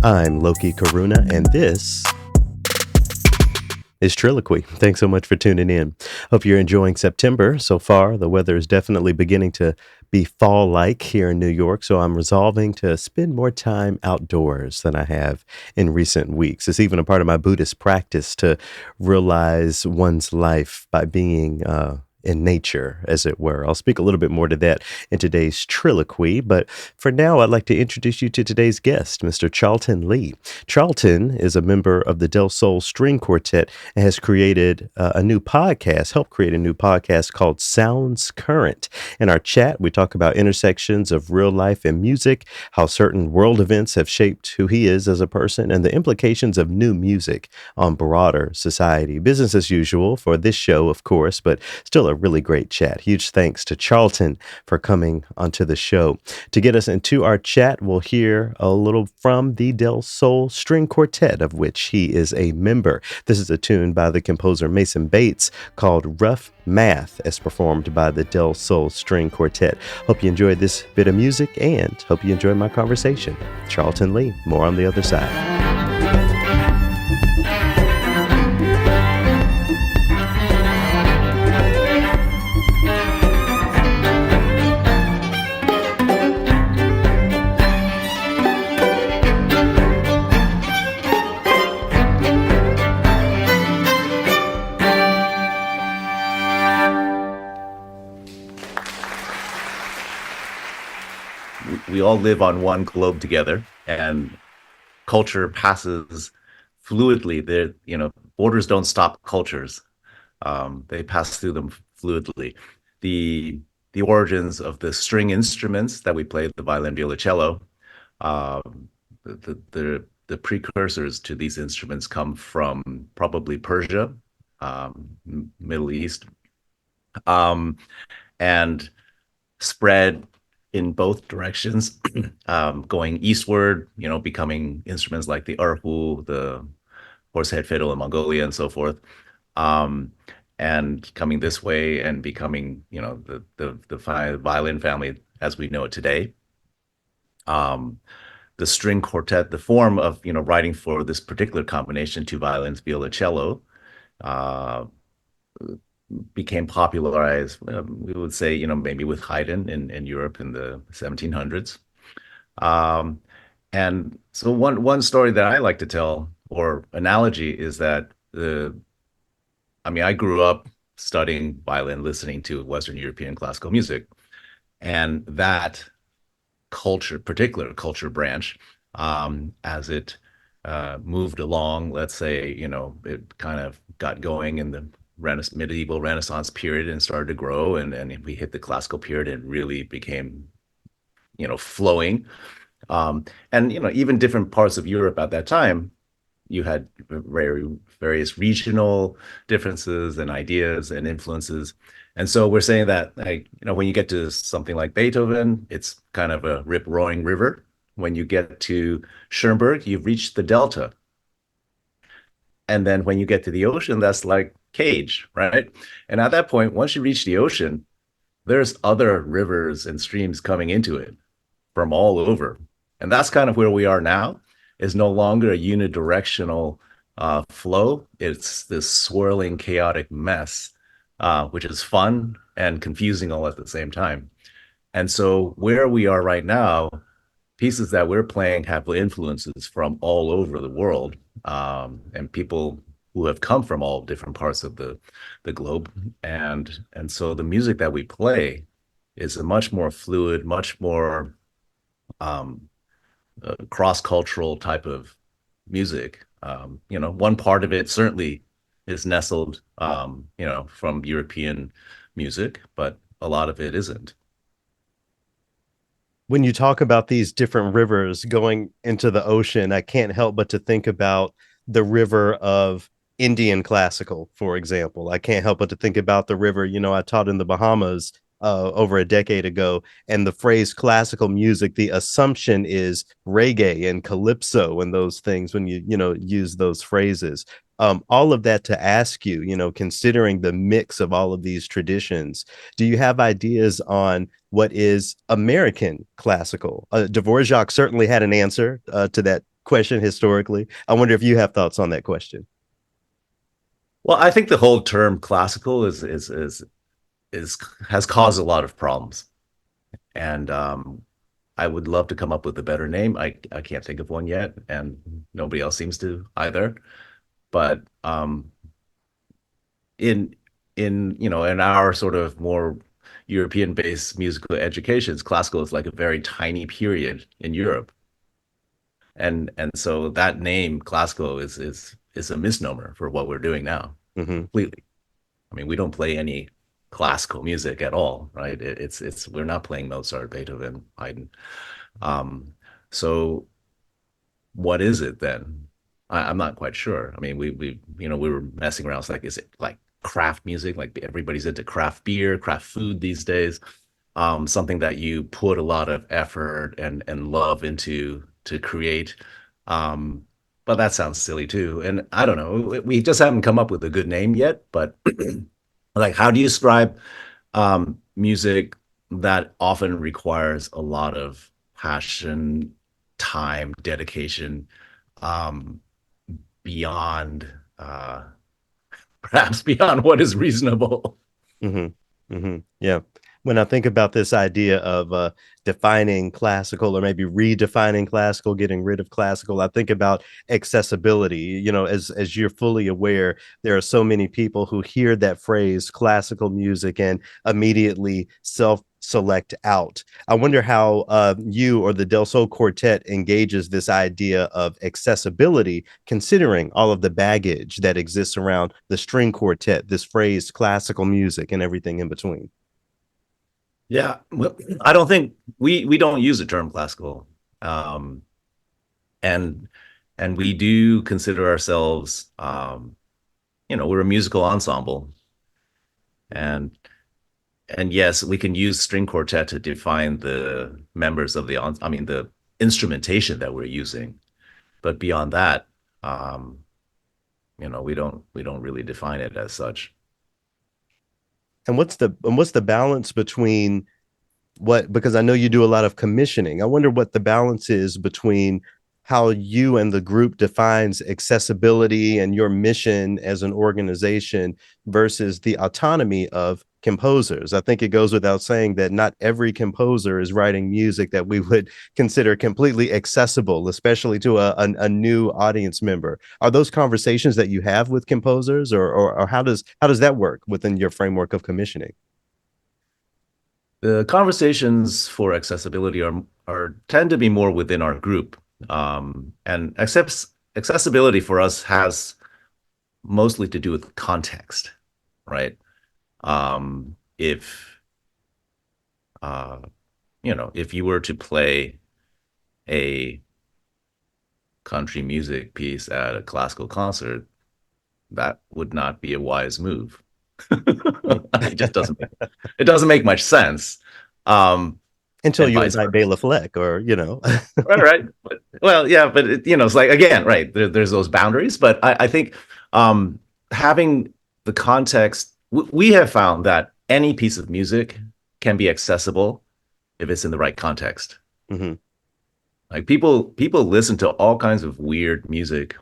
I'm Loki Karuna, and this is TRILLOQUY. Thanks so much for tuning in. Hope you're enjoying September so far. The weather is definitely beginning to be fall-like here in New York, so I'm resolving to spend more time outdoors than I have in recent weeks. It's even a part of my Buddhist practice to realize one's life by being in nature, as it were. I'll speak a little bit more to that in today's TRILLOQUY, but for now, I'd like to introduce you to today's guest, Mr. Charlton Lee. Charlton is a member of the Del Sol String Quartet and has created helped create a new podcast called Sounds Current. In our chat, we talk about intersections of real life and music, how certain world events have shaped who he is as a person, and the implications of new music on broader society. Business as usual for this show, of course, but still a really great chat. Huge thanks to Charlton for coming onto the show. To get us into our chat, we'll hear a little from the Del Sol String Quartet, of which he is a member. This is a tune by the composer Mason Bates called Rough Math, as performed by the Del Sol String Quartet. Hope you enjoyed this bit of music and hope you enjoyed my conversation. Charlton Lee, more on the other side. We all live on one globe together, and culture passes fluidly. Borders don't stop cultures; they pass through them fluidly. The origins of the string instruments that we play, the violin, violoncello, the precursors to these instruments come from probably Persia, Middle East, and spread in both directions, going eastward, becoming instruments like the erhu, the horsehead fiddle in Mongolia and so forth, and coming this way and becoming, the violin family as we know it today. The string quartet, the form of, writing for this particular combination, two violins, violoncello, became popularized, we would say, maybe with Haydn in Europe in the 1700s. And so one story that I like to tell, or analogy, is that I grew up studying violin, listening to Western European classical music, and that particular culture branch, as it moved along, let's say, it kind of got going in the medieval Renaissance period and started to grow, and we hit the classical period and really became, flowing. And even different parts of Europe at that time, you had various regional differences and ideas and influences. And so we're saying that, when you get to something like Beethoven, it's kind of a rip-roaring river. When you get to Schoenberg, you've reached the delta. And then when you get to the ocean, that's like cage, right? And at that point, once you reach the ocean, there's other rivers and streams coming into it from all over. And that's kind of where we are now. Is no longer a unidirectional flow. It's this swirling, chaotic mess, which is fun and confusing all at the same time. And so where we are right now, pieces that we're playing have influences from all over the world, and people who have come from all different parts of the globe. And so the music that we play is a much more fluid, much more cross-cultural type of music. One part of it certainly is nestled, from European music, but a lot of it isn't. When you talk about these different rivers going into the ocean, I can't help but to think about the river of Indian classical, for example. I can't help but to think about the river, I taught in the Bahamas over a decade ago, and the phrase classical music, the assumption is reggae and calypso and those things when you use those phrases. All of that to ask you, considering the mix of all of these traditions, do you have ideas on what is American classical? Dvorak certainly had an answer to that question historically. I wonder if you have thoughts on that question. Well, I think the whole term classical is has caused a lot of problems, and I would love to come up with a better name. I can't think of one yet, and nobody else seems to either. But in in our sort of more European-based musical educations, classical is like a very tiny period in Europe, and so that name classical is a misnomer for what we're doing now Hmm. completely. I mean, we don't play any classical music at all, right? It's we're not playing Mozart, Beethoven, Haydn. Um, so what is it then? I'm not quite sure. I mean, we were messing around. It's like, is it like craft music? Like everybody's into craft beer, craft food these days. Something that you put a lot of effort and love into to create. Um, but that sounds silly too. And I don't know. We just haven't come up with a good name yet. But like, how do you describe music that often requires a lot of passion, time, dedication, um, beyond perhaps beyond what is reasonable. Hmm. Hmm. Yeah. When I think about this idea of defining classical or maybe redefining classical, getting rid of classical, I think about accessibility. As you're fully aware, there are so many people who hear that phrase classical music and immediately select out. I wonder how you or the Del Sol Quartet engages this idea of accessibility, considering all of the baggage that exists around the string quartet, this phrase classical music, and everything in between. Yeah, well, I don't think we don't use the term classical, um, and and we do consider ourselves, we're a musical ensemble, and and yes, we can use string quartet to define the members of I mean the instrumentation that we're using, but beyond that, um, we don't really define it as such. And what's the balance between what, because I know you do a lot of commissioning. I wonder what the balance is between how you and the group defines accessibility and your mission as an organization versus the autonomy of composers. I think it goes without saying that not every composer is writing music that we would consider completely accessible, especially to a new audience member. Are those conversations that you have with composers, or how does that work within your framework of commissioning? The conversations for accessibility are tend to be more within our group, and accessibility for us has mostly to do with context, right? If if you were to play a country music piece at a classical concert, that would not be a wise move. It just doesn't make much sense. Um, Until and you vice invite versa. Bela Fleck, or. Right, right. But, well, yeah, but it's like again, right? There's those boundaries, but I think um, having the context, we have found that any piece of music can be accessible if it's in the right context. Hmm. Like people listen to all kinds of weird music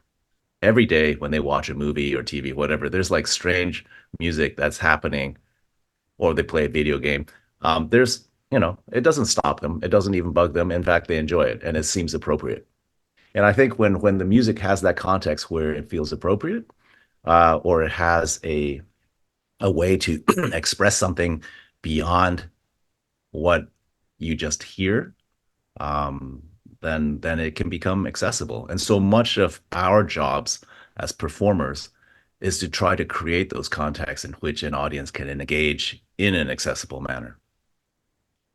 every day when they watch a movie or TV, whatever. There's like strange music that's happening, or they play a video game. There's it doesn't stop them. It doesn't even bug them. In fact, they enjoy it, and it seems appropriate. And I think when the music has that context where it feels appropriate, or it has a way to express something beyond what you just hear, um, then it can become accessible. And so much of our jobs as performers is to try to create those contexts in which an audience can engage in an accessible manner.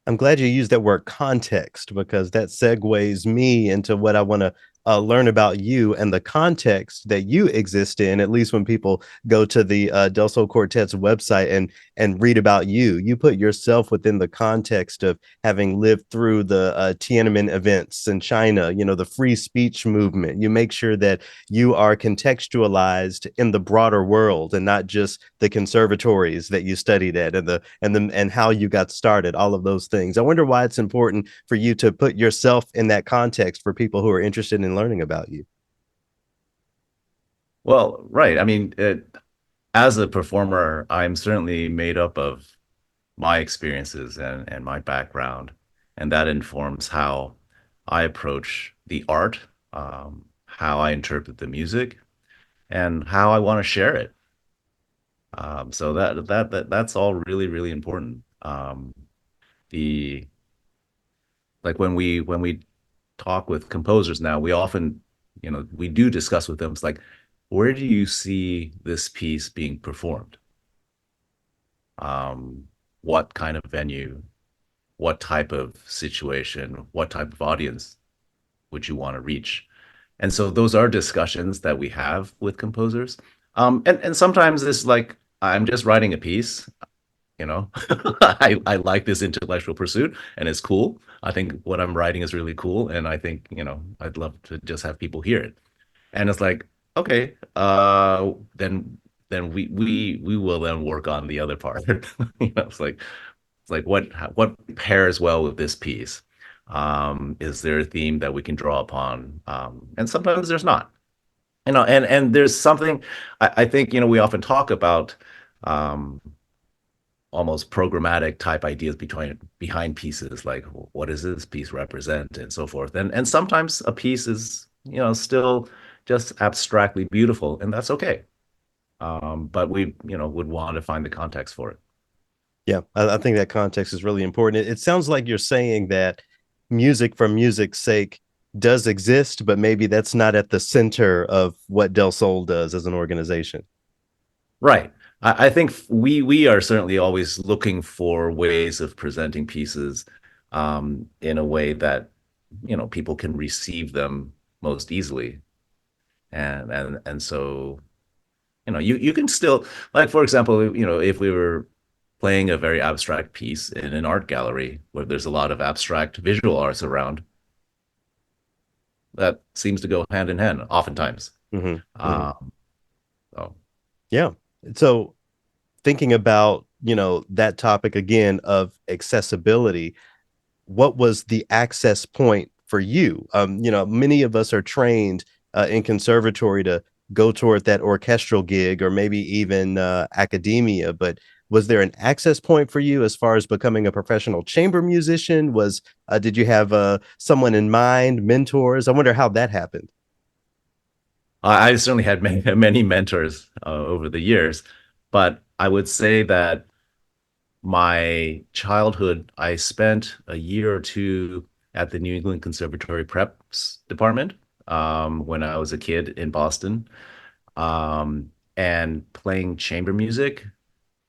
I'm glad you used that word context, because that segues me into what I want to learn about you and the context that you exist in. At least when people go to the Del Sol Quartet's website and read about you, you put yourself within the context of having lived through the Tiananmen events in China. The free speech movement. You make sure that you are contextualized in the broader world and not just the conservatories that you studied at, and how you got started, all of those things. I wonder why it's important for you to put yourself in that context for people who are interested in in learning about you. Well, right. I mean, as a performer, I'm certainly made up of my experiences and my background, and that informs how I approach the art, how I interpret the music, and how I want to share it. So that's all really, really important. The like when we talk with composers now, we often, we do discuss with them. It's like, where do you see this piece being performed? Um, what kind of venue, what type of situation, what type of audience would you want to reach? And so those are discussions that we have with composers. And sometimes it's like I'm just writing a piece, you know. I like this intellectual pursuit and it's cool. I think what I'm writing is really cool, and I think, I'd love to just have people hear it. And it's like, okay, then we will then work on the other part. It's like what pairs well with this piece? Is there a theme that we can draw upon? And sometimes there's not. And there's something I think, we often talk about um, almost programmatic type ideas behind pieces, like what does this piece represent and so forth. And sometimes a piece is, still just abstractly beautiful, and that's okay. But we, would want to find the context for it. Yeah, I think that context is really important. It sounds like you're saying that music for music's sake does exist, but maybe that's not at the center of what Del Sol does as an organization. Right. I think we are certainly always looking for ways of presenting pieces in a way that, people can receive them most easily. And so, you can still, like, for example, if we were playing a very abstract piece in an art gallery where there's a lot of abstract visual arts around, that seems to go hand in hand oftentimes. Mm-hmm. Mm-hmm. Um, so Yeah. So thinking about, that topic again of accessibility, what was the access point for you? Many of us are trained in conservatory to go toward that orchestral gig or maybe even academia, but was there an access point for you as far as becoming a professional chamber musician? Did you have someone in mind, mentors? I wonder how that happened. I certainly had many mentors over the years, but I would say that my childhood, I spent a year or two at the New England Conservatory Preps department when I was a kid in Boston. And playing chamber music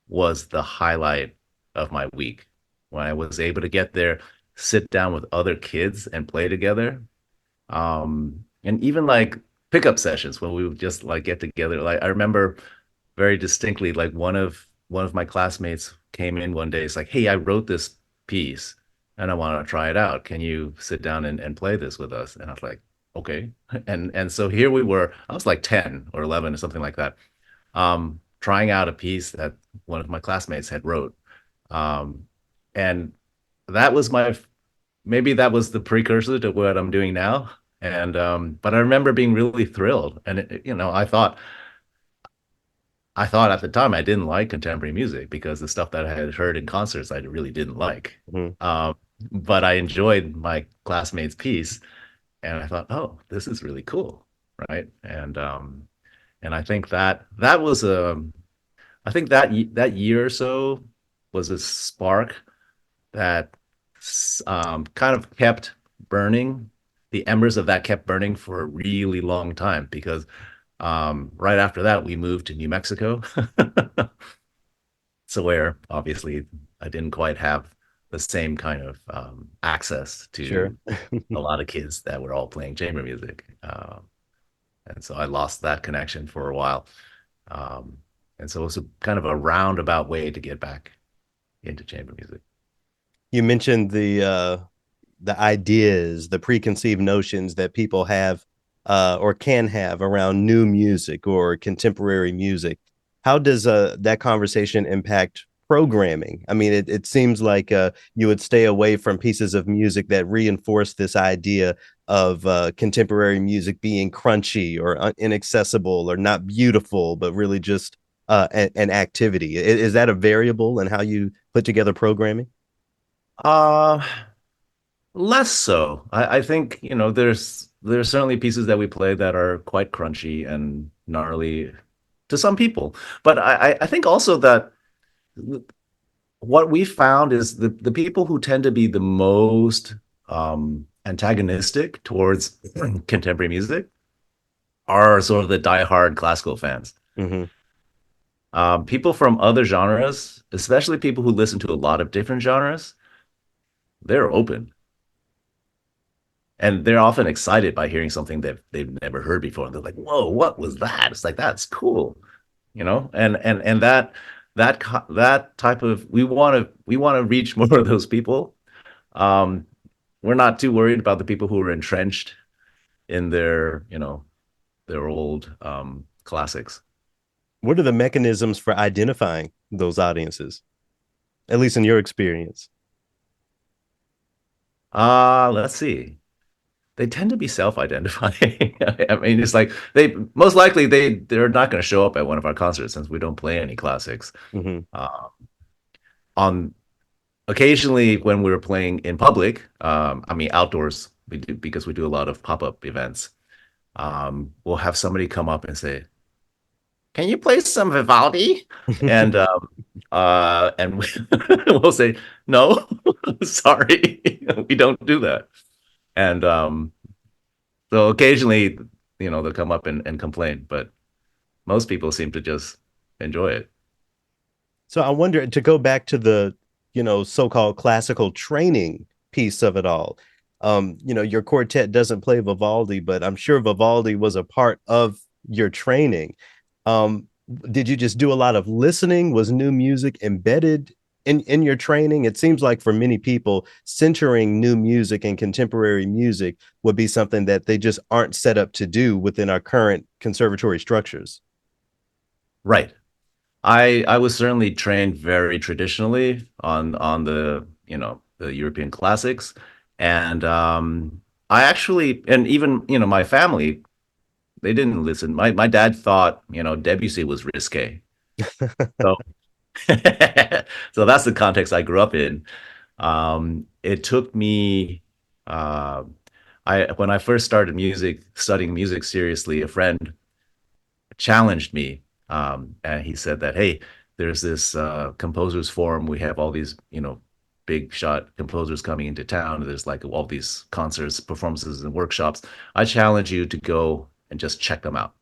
was the highlight of my week. When I was able to get there, sit down with other kids and play together. And even like pickup sessions when we would just like get together. Like I remember very distinctly, like one of my classmates came in one day. It's like, hey, I wrote this piece and I want to try it out. Can you sit down and play this with us? And I was like, okay. And so here we were. I was like 10 or 11 or something like that, trying out a piece that one of my classmates had wrote. Um, and that was maybe that was the precursor to what I'm doing now. And but I remember being really thrilled. And I thought at the time I didn't like contemporary music because the stuff that I had heard in concerts I really didn't like. Mhm. But I enjoyed my classmate's piece, and I thought, oh, this is really cool, right? And I think that was I think that year or so was a spark that kind of kept burning. The embers of that kept burning for a really long time because right after that we moved to New Mexico. So where obviously I didn't quite have the same kind of access Sure. to a lot of kids that were all playing chamber music. And so I lost that connection for a while. Um, and so it was a kind of a roundabout way to get back into chamber music. You mentioned the ideas, the preconceived notions that people have or can have around new music or contemporary music. How does that conversation impact programming? I mean, it seems like you would stay away from pieces of music that reinforce this idea of contemporary music being crunchy or inaccessible or not beautiful, but really just an activity. Is that a variable in how you put together programming? Uh, Less so. I think, there's certainly pieces that we play that are quite crunchy and gnarly to some people. But I think also that what we found is the people who tend to be the most antagonistic towards contemporary music are sort of the diehard classical fans. Mm-hmm. People from other genres, especially people who listen to a lot of different genres, they're open and they're often excited by hearing something that they've never heard before. They're like, "Whoa, what was that?" It's like that's cool, and that type of we want to reach more of those people. Um, we're not too worried about the people who are entrenched in their old classics. What are the mechanisms for identifying those audiences, at least in your experience? Let's see. They tend to be self-identifying. I mean, it's like they most likely they're not going to show up at one of our concerts since we don't play any classics. Mm-hmm. Uh, on occasionally when we were playing in public, I mean outdoors, we do because we do a lot of pop-up events. We'll have somebody come up and say, "Can you play some Vivaldi?" And we'll say, "No, sorry, we don't do that." And so occasionally, they'll come up and complain, but most people seem to just enjoy it. So I wonder, to go back to the, so-called classical training piece of it all. Your quartet doesn't play Vivaldi, but I'm sure Vivaldi was a part of your training. Um, did you just do a lot of listening? Was new music embedded in your training? It seems like for many people, centering new music and contemporary music would be something that they just aren't set up to do within our current conservatory structures. Right. I was certainly trained very traditionally on the European classics, and I actually and even my family, they didn't listen. My dad thought Debussy was risque, so so that's the context I grew up in. It took me uh, I when I first started studying music seriously, a friend challenged me, and he said that, hey, there's this composers forum. We have all these big shot composers coming into town. There's like all these concerts, performances, and workshops. I challenge you to go and just check them out.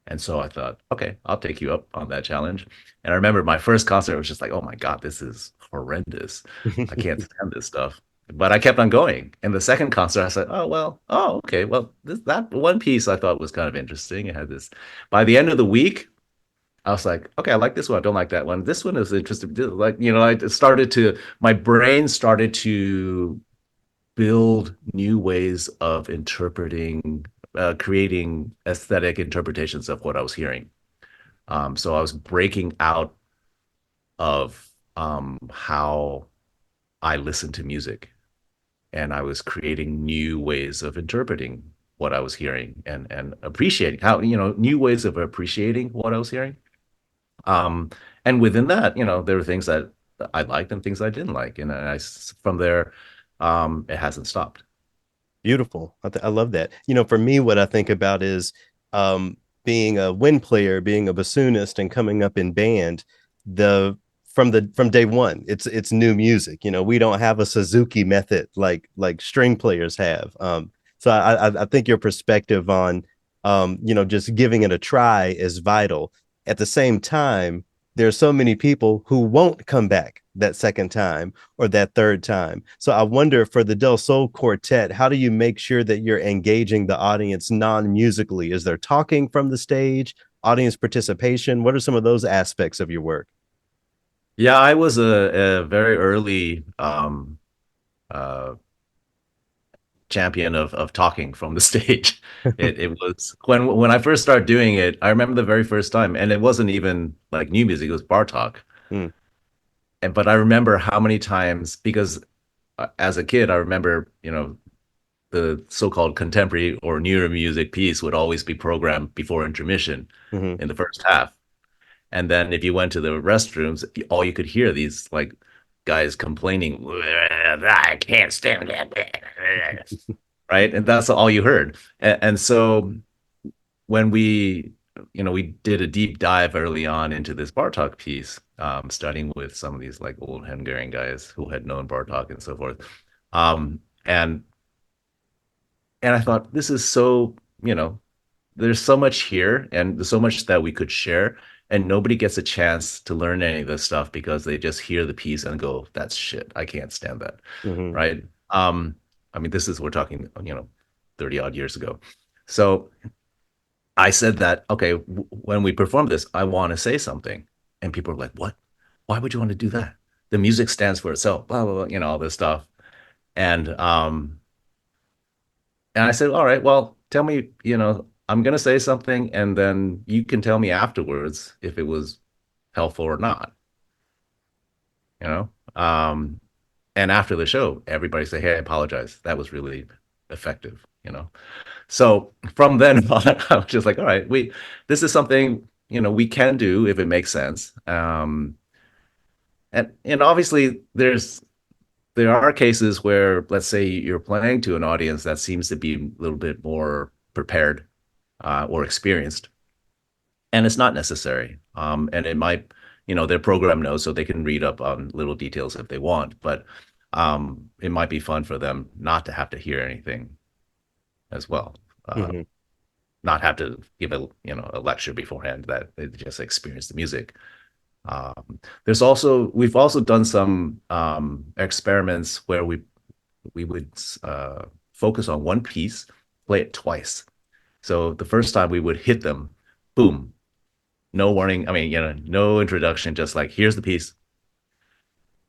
And so I thought, okay, I'll take you up on that challenge. And I remember my first concert was just like, oh my God, this is horrendous. I can't stand this stuff. But I kept on going. And the second concert, I said, oh, well, oh, okay. Well, that one piece I thought was kind of interesting. It had this, by the end of the week, I was like, okay, I like this one. I don't like that one. This one is interesting. Like, my brain started to build new ways of interpreting, creating aesthetic interpretations of what I was hearing. So I was breaking out of how I listen to music, and I was creating new ways of interpreting what I was hearing and appreciating how new ways of appreciating what I was hearing. Um, and within that, there were things that I liked and things I didn't like, and from there, it hasn't stopped. Beautiful. I love that. For me, what I think about is being a wind player, being a bassoonist, and coming up in band. The from day one, it's new music. We don't have a Suzuki method like string players have. So I think your perspective on just giving it a try is vital. At the same time, there's so many people who won't come back that second time or that third time. So I wonder, for the Del Sol Quartet, how do you make sure that you're engaging the audience non-musically? Is there talking from the stage, audience participation? What are some of those aspects of your work? Yeah, I was a very early uh, champion of talking from the stage. It was when I first started doing it. I remember the very first time, and it wasn't even like new music; it was bar talk. Mm, And but I remember how many times because as a kid, I remember the so-called contemporary or newer music piece would always be programmed before intermission Hmm. in the first half. And then if you went to the restrooms, all you could hear these like guys complaining, I can't stand it. Right. And that's all you heard. And so when we did a deep dive early on into this Bartok piece, studying with some of these like old Hungarian guys who had known Bartok and so forth. Um, and and I thought this is so, there's so much here and there's so much that we could share, and nobody gets a chance to learn any of this stuff because they just hear the piece and go, that's shit. I can't stand that. Hmm. Right. I mean, this is we're talking, 30 odd years ago. So I said that, okay, when we perform this, I want to say something. And people are like, what? Why would you want to do that? The music stands for itself, blah, blah, blah, all this stuff. And and I said, all right, well, tell me, I'm gonna say something, and then you can tell me afterwards if it was helpful or not, you know? And after the show, everybody say, hey, I apologize. That was really effective. So from then on, I was just like, all right, this is something, we can do if it makes sense. And obviously there are cases where, let's say you're playing to an audience that seems to be a little bit more prepared or experienced, and it's not necessary. And it might, their program knows, so they can read up on little details if they want, but it might be fun for them not to have to hear anything as well. Hmm. Not have to give a lecture beforehand, that they just experience the music. We've also done some experiments where we would focus on one piece, play it twice. So the first time we would hit them, boom, no warning. I mean, no introduction, just like, here's the piece.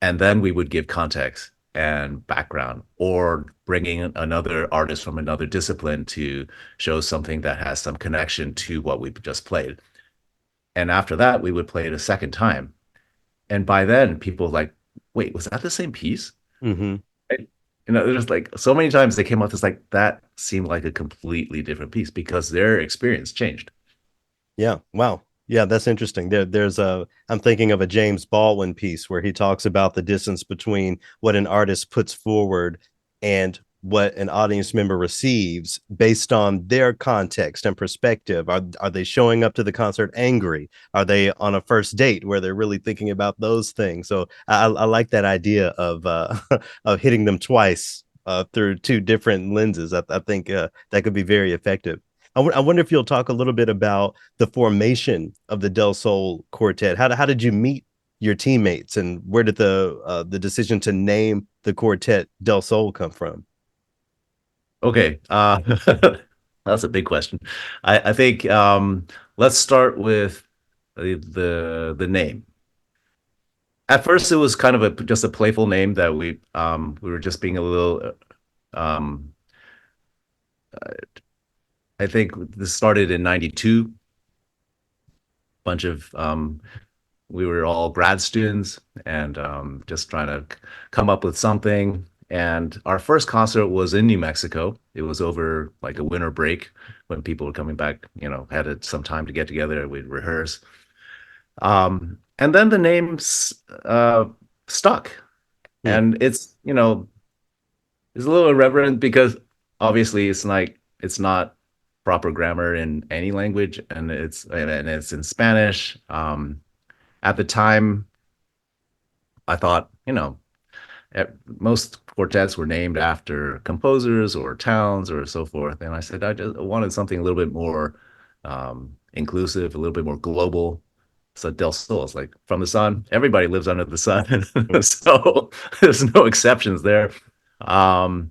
And then we would give context and background, or bringing another artist from another discipline to show something that has some connection to what we've just played. And after that, we would play it a second time. And by then, people were like, wait, was that the same piece? Hmm. Right? There's like so many times they came out, this like, that seemed like a completely different piece because their experience changed. Yeah. Wow. Yeah, that's interesting. I'm thinking of a James Baldwin piece where he talks about the distance between what an artist puts forward and what an audience member receives based on their context and perspective. Are they showing up to the concert angry? Are they on a first date where they're really thinking about those things? So I like that idea of of hitting them twice through two different lenses. I think that could be very effective. I wonder if you'll talk a little bit about the formation of the Del Sol Quartet. How did you meet your teammates, and where did the decision to name the quartet Del Sol come from? Okay, that's a big question. I think let's start with the name. At first, it was kind of just a playful name that we were just being a little. Um, I think this started in '92. Bunch of we were all grad students and just trying to come up with something. And our first concert was in New Mexico. It was over like a winter break when people were coming back, had some time to get together. We'd rehearse. And then the name's stuck. Hmm. And it's a little irreverent because obviously it's not proper grammar in any language, and it's in Spanish. At the time, I thought, most quartets were named after composers or towns or so forth. And I said, I just wanted something a little bit more inclusive, a little bit more global. So Del Sol is like, from the sun. Everybody lives under the sun. So there's no exceptions there. Um,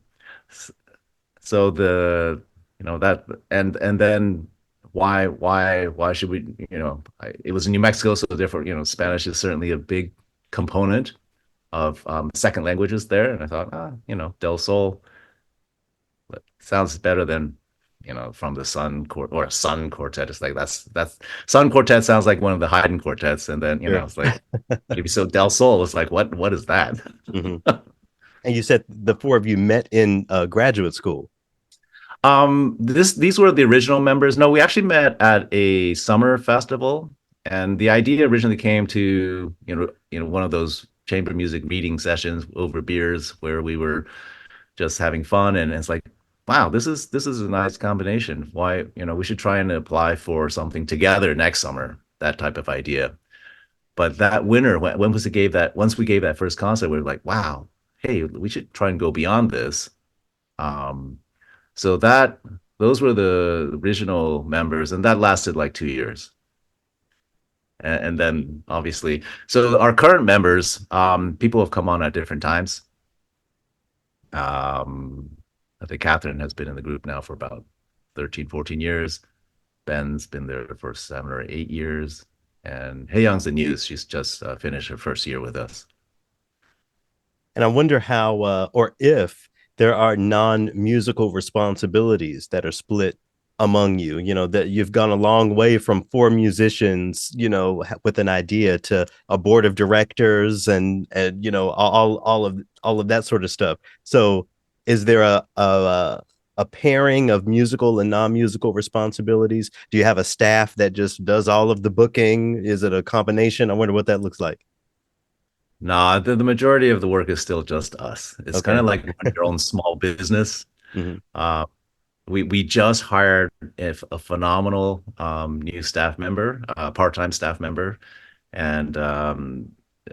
so that, and then why should we, it was in New Mexico, so therefore, Spanish is certainly a big component of second languages there. And I thought, Del Sol sounds better than, from the or Sun Quartet. It's like, that's Sun Quartet sounds like one of the Haydn quartets. And then, Sure. it's like, maybe so Del Sol is like, what is that? Hmm. And you said the four of you met in graduate school. These were the original members. No, we actually met at a summer festival, and the idea originally came to, one of those chamber music meeting sessions over beers where we were just having fun, and it's like, wow, this is a nice combination. Why, we should try and apply for something together next summer, that type of idea. But that winter, when was it gave that once we gave that first concert, we were like, wow, hey, we should try and go beyond this. Um, so that those were the original members, and that lasted like 2 years. And then obviously, so our current members, people have come on at different times. Um, I think Catherine has been in the group now for about 13, 14 years. Ben's been there for 7 or 8 years. And Young's the news. She's just finished her first year with us. And I wonder how or if there are non-musical responsibilities that are split among you, that you've gone a long way from four musicians, with an idea to a board of directors and all of that sort of stuff. So is there a pairing of musical and non-musical responsibilities? Do you have a staff that just does all of the booking? Is it a combination? I wonder what that looks like. Nah, the majority of the work is still just us. It's kind Okay. of like running your own small business. Mhm. Uh, we just hired a phenomenal new staff member, part-time staff member, and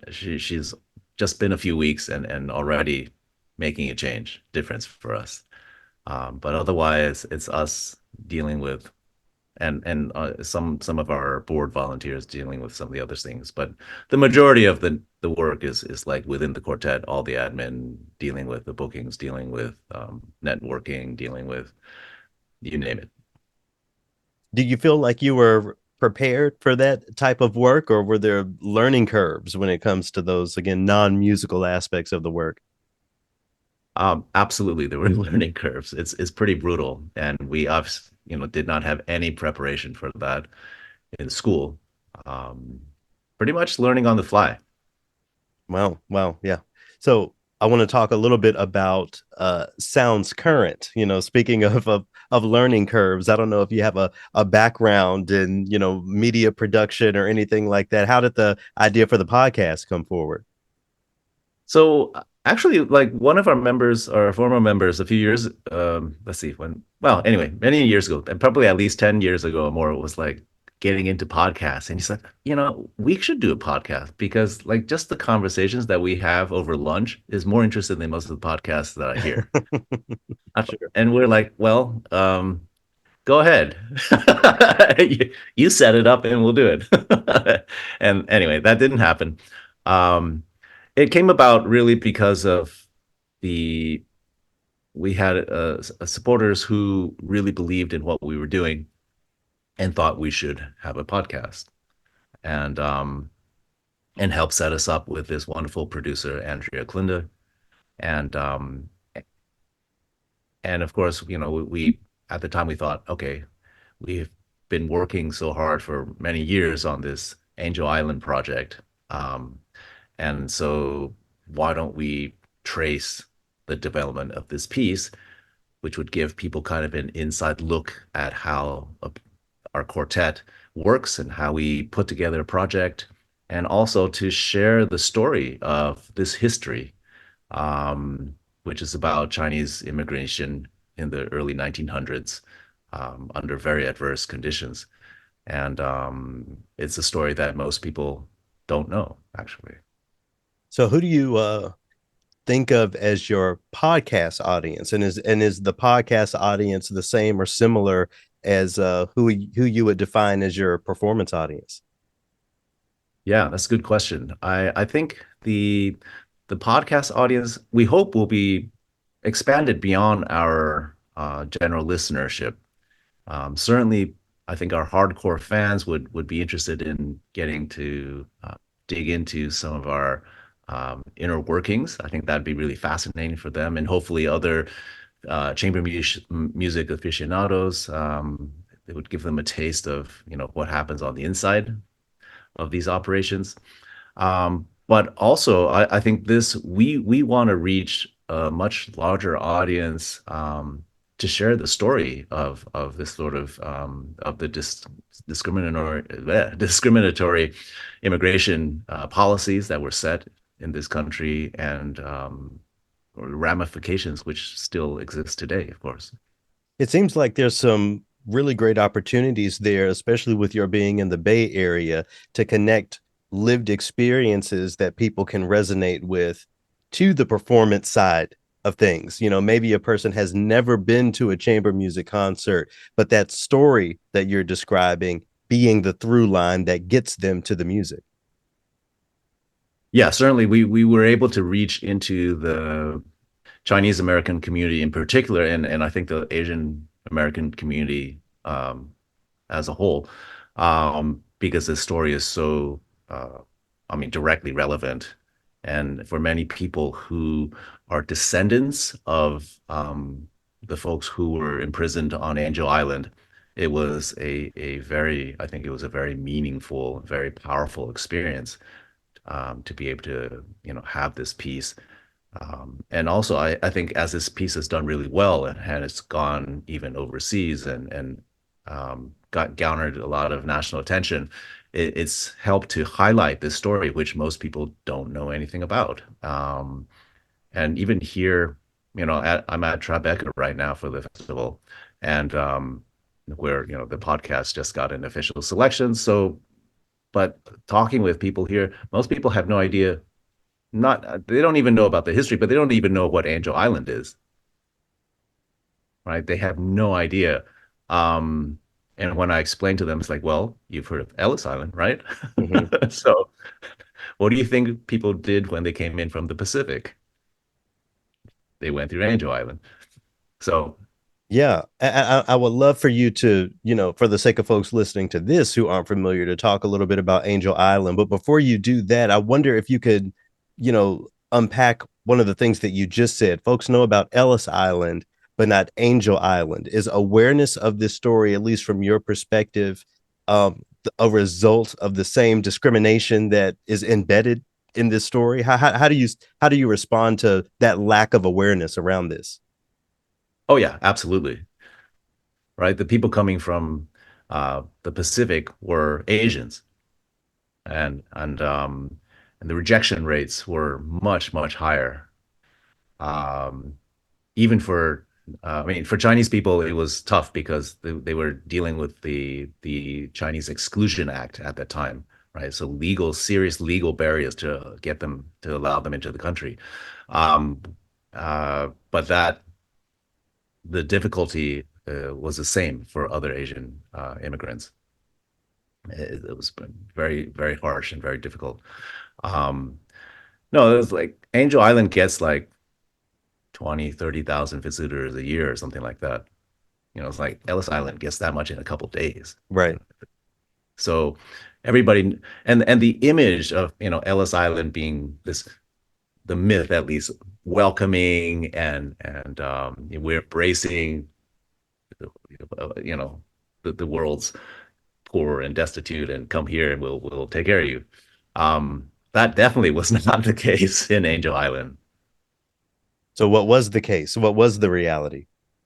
she's just been a few weeks and already making a difference for us. But otherwise, it's us dealing with and some of our board volunteers dealing with some of the other things. But the majority of the work is like within the quartet, all the admin, dealing with the bookings, dealing with networking, dealing with you name it. Do you feel like you were prepared for that type of work, or were there learning curves when it comes to those, again, non-musical aspects of the work? Absolutely, there were learning curves. It's pretty brutal, and we obviously, did not have any preparation for that in school. Um, Pretty much learning on the fly. Well, yeah. So I want to talk a little bit about sounds current. Speaking of learning curves, I don't know if you have a background in media production or anything like that. How did the idea for the podcast come forward? So actually, like one of our members, our former members, a few years, let's see when, well, anyway, many years ago, and probably at least 10 years ago or more, was like getting into podcasts. And he's like, we should do a podcast because like just the conversations that we have over lunch is more interesting than most of the podcasts that I hear. Sure. And we're like, well, go ahead. You set it up and we'll do it. And anyway, that didn't happen. Um, it came about really because of the we had supporters who really believed in what we were doing and thought we should have a podcast and help set us up with this wonderful producer Andrea Klinda and of course we at the time we thought, okay, we've been working so hard for many years on this Angel Island project. And so why don't we trace the development of this piece, which would give people kind of an inside look at how our quartet works and how we put together a project, and also to share the story of this history, which is about Chinese immigration in the early 1900s under very adverse conditions. And it's a story that most people don't know, actually. So who do you think of as your podcast audience, and is the podcast audience the same or similar as who you would define as your performance audience? Yeah, that's a good question. I think the podcast audience we hope will be expanded beyond our general listenership. Certainly, I think our hardcore fans would be interested in getting to dig into some of our inner workings. I think that'd be really fascinating for them, and hopefully other music aficionados. It would give them a taste of what happens on the inside of these operations. But also, I think this we want to reach a much larger audience to share the story of this sort of the discriminatory immigration policies that were set in this country, and ramifications which still exist today, of course. It seems like there's some really great opportunities there, especially with your being in the Bay Area, to connect lived experiences that people can resonate with to the performance side of things. You know, maybe a person has never been to a chamber music concert, but that story that you're describing being the through line that gets them to the music. Yeah, certainly we were able to reach into the Chinese American community in particular, and I think the Asian American community as a whole, because this story is so, I mean, directly relevant. And for many people who are descendants of the folks who were imprisoned on Angel Island, it was a very, I think it was a very meaningful, very powerful experience, to be able to, have this piece. And also, I think as this piece has done really well and it's gone even overseas and got garnered a lot of national attention, it's helped to highlight this story, which most people don't know anything about. And even here, I'm at Tribeca right now for the festival, and where the podcast just got an official selection. So, but talking with people here, most people have no idea, not they don't even know about the history, but they don't even know what Angel Island is, right? They have no idea. And when I explain to them, it's like, well, you've heard of Ellis Island, right? Mm-hmm. So what do you think people did when they came in from the Pacific? They went through Angel Island. So Yeah, I would love for you to, for the sake of folks listening to this who aren't familiar, to talk a little bit about Angel Island. But before you do that, I wonder if you could, unpack one of the things that you just said. Folks know about Ellis Island, but not Angel Island. Is awareness of this story, at least from your perspective, a result of the same discrimination that is embedded in this story? How do you respond to that lack of awareness around this? oh yeah, absolutely. Right. The people coming from the Pacific were Asians, and the rejection rates were much, much higher. Um, Even for I mean, for Chinese people, it was tough because they were dealing with the Chinese Exclusion Act at that time, right? So serious legal barriers to get them to allow them into the country. Um, but that the difficulty was the same for other Asian immigrants. It was very, very harsh and very difficult. Um, no, it was like Angel Island gets like 20, 30,000 visitors a year or something like that. It's like Ellis Island gets that much in a couple of days. Right. So everybody, and the image of, Ellis Island being this, the myth at least, welcoming and we're embracing, you know, the world's poor and destitute, and come here and we'll take care of you. That definitely was not the case in Angel Island. So what was the case? What was the reality?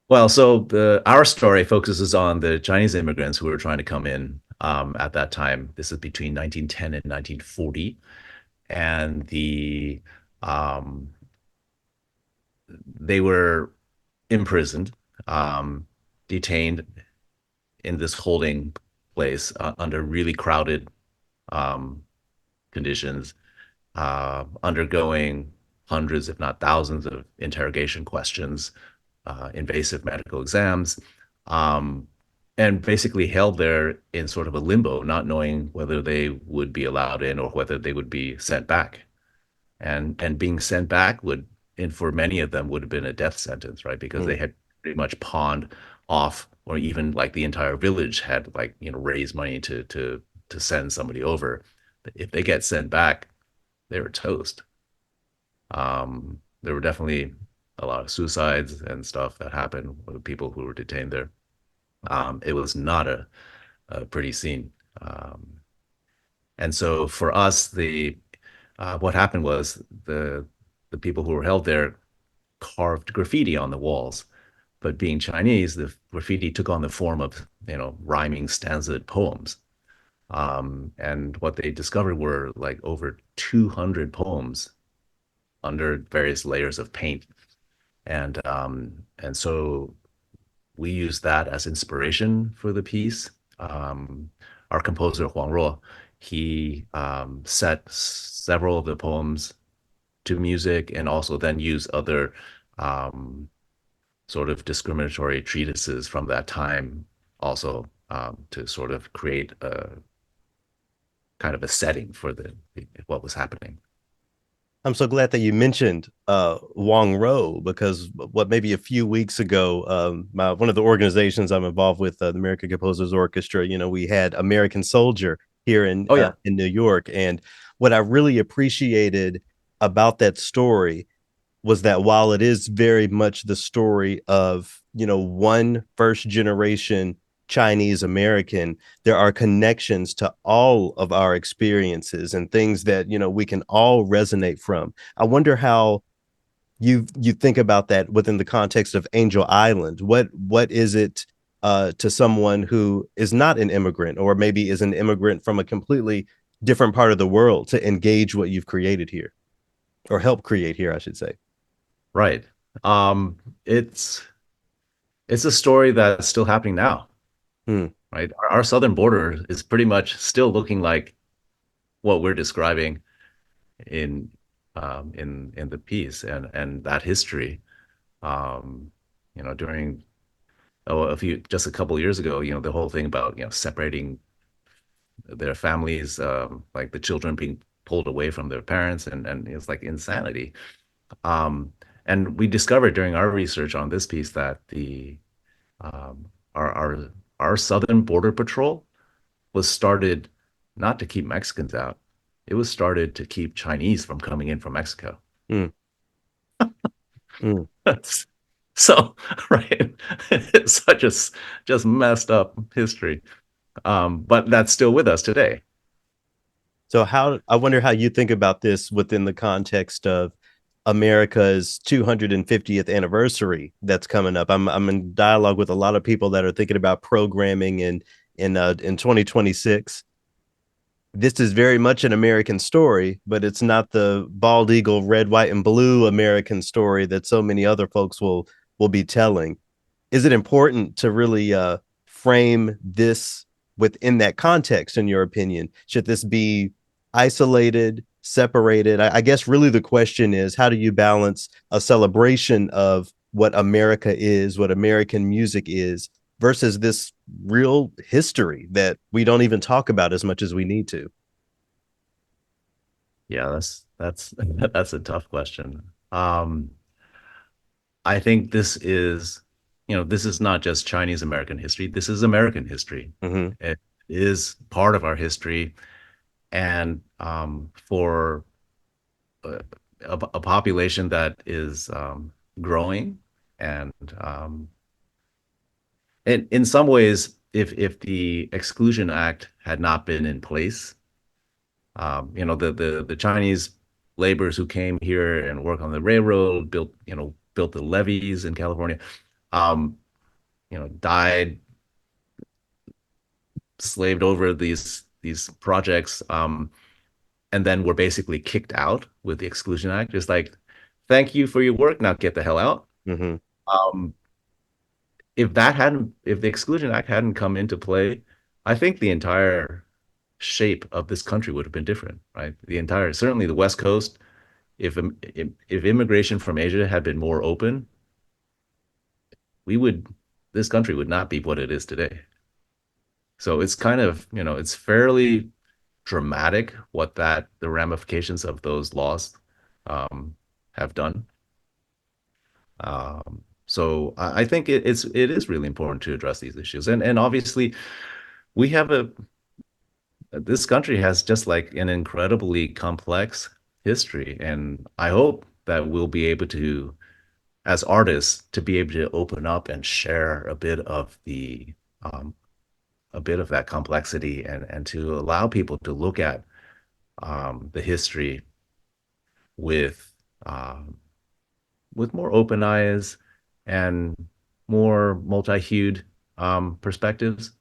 Well, so our story focuses on the Chinese immigrants who were trying to come in at that time. This is between 1910 and 1940, and um, they were imprisoned, um, detained in this holding place under really crowded um, conditions, undergoing hundreds, if not thousands, of interrogation questions, invasive medical exams, um, and basically held there in sort of a limbo, not knowing whether they would be allowed in or whether they would be sent back. And being sent back and for many of them, would have been a death sentence, right? Because they Mm. had pretty much pawned off, or even like the entire village had, like, raised money to send somebody over. If they get sent back, they were toast. There were definitely a lot of suicides and stuff that happened with people who were detained there. It was not a pretty scene. And so for us, the what happened was the people who were held there carved graffiti on the walls. but being Chinese, the graffiti took on the form of, rhyming stanza poems. And what they discovered were like over 200 poems under various layers of paint. And so we used that as inspiration for the piece. Our composer Huang Ruo, he set several of the poems to music and also then used other um, sort of discriminatory treatises from that time also to sort of create a kind of a setting for what was happening. I'm so glad that you mentioned Wang Ro because what maybe a few weeks ago, one of the organizations I'm involved with, the American Composers Orchestra, we had American Soldier here Oh yeah, in New York, and what I really appreciated about that story was that while it is very much the story of one first generation Chinese American, there are connections to all of our experiences and things that we can all resonate from. I wonder how you think about that within the context of Angel Island. What is it to someone who is not an immigrant or maybe is an immigrant from a completely different part of the world to engage what you've created here or help create here, I should say. right. Um, it's a story that's still happening now, Hmm. right? Our southern border is pretty much still looking like what we're describing in in the piece and that history. Um, during just a couple of years ago, the whole thing about separating their families, like the children being pulled away from their parents, and it's like insanity. Um, and we discovered during our research on this piece that the um, our our our southern border patrol was started not to keep Mexicans out. It was started to keep Chinese from coming in from Mexico. Hmm. Hmm. So, right, it's such a just messed up history. But that's still with us today. So how I wonder how you think about this within the context of America's 250th anniversary that's coming up. I'm in dialogue with a lot of people that are thinking about programming in 2026. This is very much an American story, but it's not the bald eagle, red, white, and blue American story that so many other folks will be telling. Is it important to really frame this within that context, in your opinion? Should this be isolated, separated? I guess really the question is, how do you balance a celebration of what America is, what American music is, versus this real history that we don't even talk about as much as we need to? Yeah, that's that's a tough question. I think this is not just Chinese American history. This is American history. Mm-hmm. It is part of our history, and for a, a population that is growing, and in some ways, if the Exclusion Act had not been in place, the Chinese laborers who came here and worked on the railroad, built the levees in California, um, died, slaved over these projects, and then were basically kicked out with the Exclusion Act. It's like, thank you for your work, now get the hell out. Mm-hmm. Um, if the Exclusion Act hadn't come into play, I think the entire shape of this country would have been different, right? Certainly the West Coast, if immigration from Asia had been more open, we would this country would not be what it is today. So it's kind of, it's fairly dramatic what the ramifications of those laws um, have done. So I think it is really important to address these issues, and obviously we have a this country has just like an incredibly complex history, and I hope that we'll be able to, as artists, to be able to open up and share um, a bit of that complexity, and to allow people to look at the history with um, with more open eyes, and more multi-hued perspectives.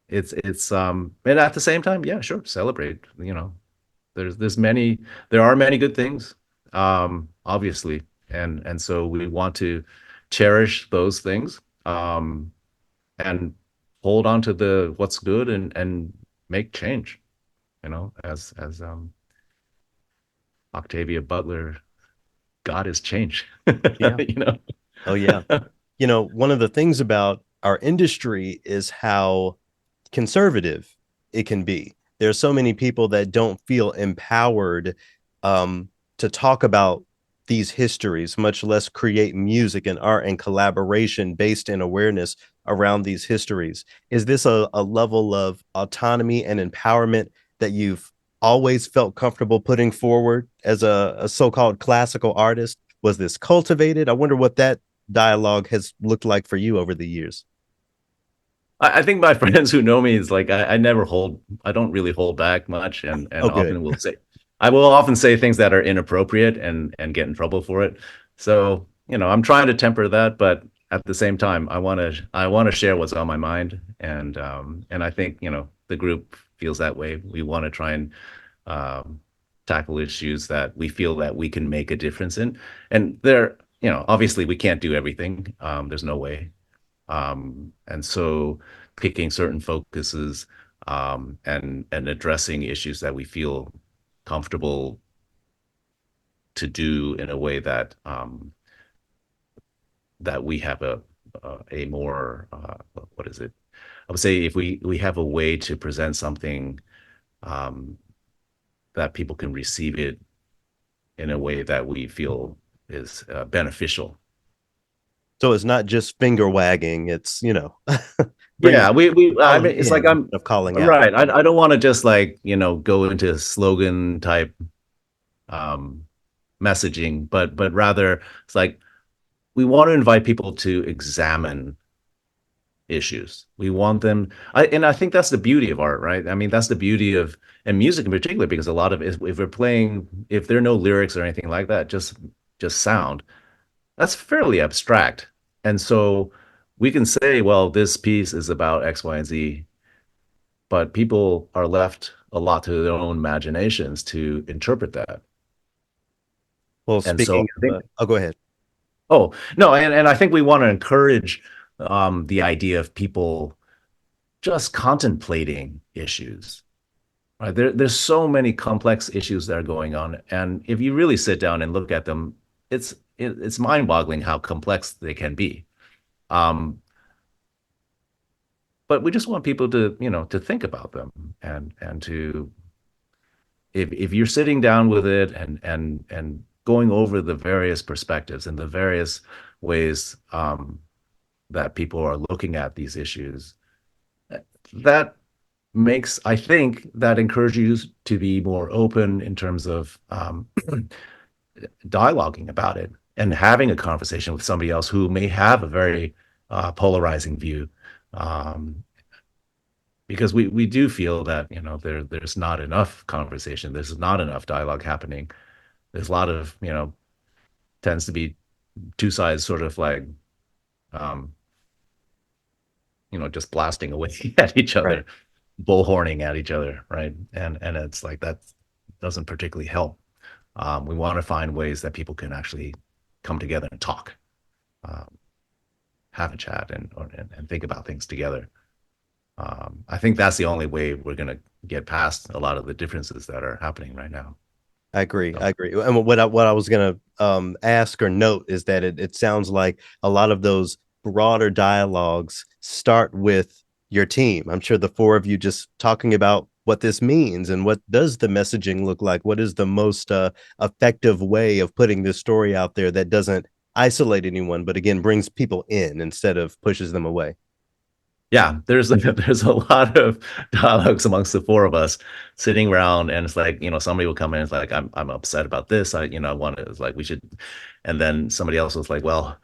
And at the same time, yeah, sure, celebrate. There's many there are many good things, obviously, and so we want to cherish those things, and hold on to the what's good, and make change. As Octavia Butler, God is change. Yeah. you know. Oh, yeah. One of the things about our industry is how conservative it can be. There's so many people that don't feel empowered to talk about these histories, much less create music and art and collaboration based in awareness around these histories. Is this a level of autonomy and empowerment that you've always felt comfortable putting forward as a so-called classical artist? Was this cultivated? I wonder what that dialogue has looked like for you over the years. I think my friends who know me is like I don't really hold back much, and Oh, good. often I will often say things that are inappropriate and get in trouble for it. So, I'm trying to temper that, but at the same time, I want to share what's on my mind, and I think, the group feels that way. We want to try and um, tackle issues that we feel that we can make a difference in, and obviously we can't do everything. There's no way, and so picking certain focuses, and addressing issues that we feel comfortable to do in a way that we have a more, what is it? I would say if we have a way to present something, um, that people can receive it in a way that we feel is beneficial. So it's not just finger wagging, it's, bringing Yeah, I calling mean, it's like in I'm instead of calling out. right. I don't want to just, like, go into slogan type um messaging, but rather it's like we want to invite people to examine issues. We want them, and I think that's the beauty of art, right? I mean, that's the beauty of, and music in particular, because a lot of it, if there are no lyrics or anything like that, just sound, that's fairly abstract. And so we can say, well, this piece is about X, Y, and Z, but people are left a lot to their own imaginations to interpret that. Well, And so speaking I of, think, oh, go ahead. oh, no, and I think we want to encourage the idea of people just contemplating issues. Right? There's so many complex issues that are going on, and if you really sit down and look at them, it's mind-boggling how complex they can be. Um, but we just want people to think about them, and to, if you're sitting down with it, and going over the various perspectives and the various ways, that people are looking at these issues, that I think that encourages you to be more open in terms of, dialoguing about it and having a conversation with somebody else who may have a very polarizing view. Um, because we do feel that, there's not enough conversation, there's not enough dialogue happening. There's a lot of, tends to be two sides sort of like, um, just blasting away at each Right. other, bullhorning at each other, right? And it's like that doesn't particularly help. We want to find ways that people can actually come together and talk, um, have a chat, and think about things together. I think that's the only way we're going to get past a lot of the differences that are happening right now. I agree. So, I agree. And what I was gonna ask or note is that it sounds like a lot of those broader dialogues start with your team. I'm sure the four of you just talking about what this means and what does the messaging look like. What is the most effective way of putting this story out there that doesn't isolate anyone, but again brings people in instead of pushes them away. yeah, there's a lot of dialogues amongst the four of us sitting around, and it's like, somebody will come in and it's like, I'm upset about this. I want to, it's like, we should, and then somebody else was like, well,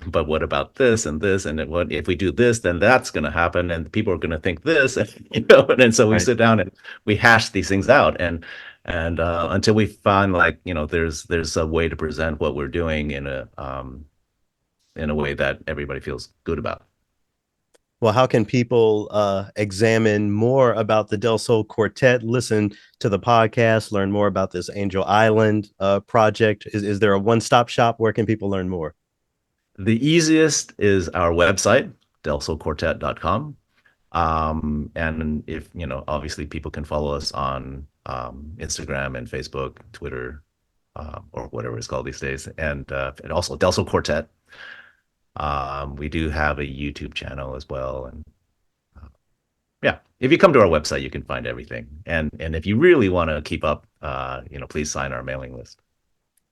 but what about this and this, and what if we do this, then that's going to happen, and people are going to think this, and and so we Right. sit down and we hash these things out, and until we find, like, there's a way to present what we're doing in a in a way that everybody feels good about. Well, how can people examine more about the Del Sol Quartet, listen to the podcast, learn more about this Angel Island project? Is there a one-stop shop? Where can people learn more? The easiest is our website, delsolquartet.com. And if, obviously people can follow us on Instagram and Facebook, Twitter, or whatever it's called these days. And also Del Quartet. We do have a YouTube channel as well. And yeah, if you come to our website, you can find everything. And if you really want to keep up, please sign our mailing list.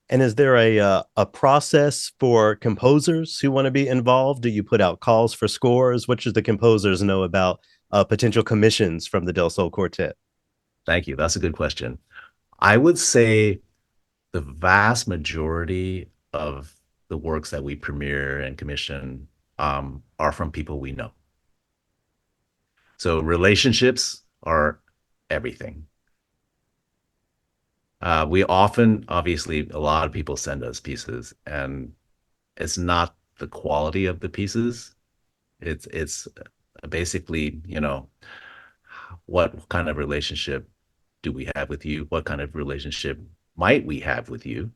And is there a process for composers who want to be involved? Do you put out calls for scores? What should the composers know about potential commissions from the Del Sol Quartet? Thank you. That's a good question. I would say the vast majority of the works that we premiere and commission are from people we know. So relationships are everything. We often, obviously, a lot of people send us pieces, and it's not the quality of the pieces. It's basically, what kind of relationship do we have with you? What kind of relationship might we have with you?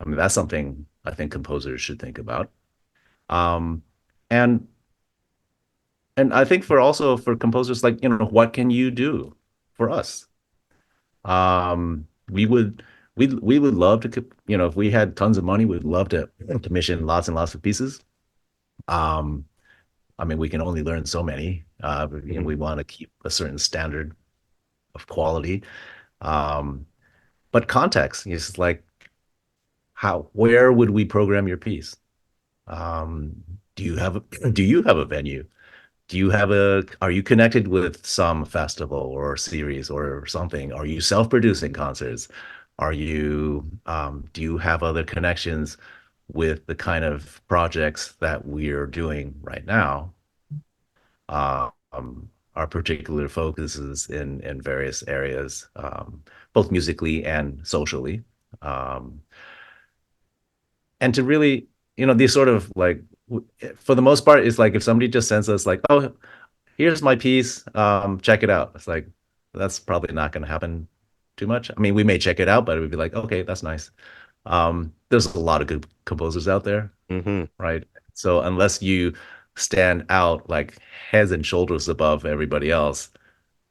I mean, that's something I think composers should think about. Um, and and I think for also for composers, like, what can you do for us? We would love to, if we had tons of money, we'd love to commission lots and lots of pieces. Um, I mean, we can only learn so many. Mhm. We want to keep a certain standard of quality. Um, but context is like, where would we program your piece? Um, do you have a venue? Are you connected with some festival or series or something? Are you self-producing concerts? Do you have other connections with the kind of projects that we're doing right now? Our particular focuses in various areas, both musically and socially. Um, and to really, these sort of like, for the most part, it's like if somebody just sends us like, oh, here's my piece, check it out. It's like, that's probably not going to happen too much. I mean, we may check it out, but it would be like, okay, that's nice. There's a lot of good composers out there, Mhm. right? So unless you stand out like heads and shoulders above everybody else,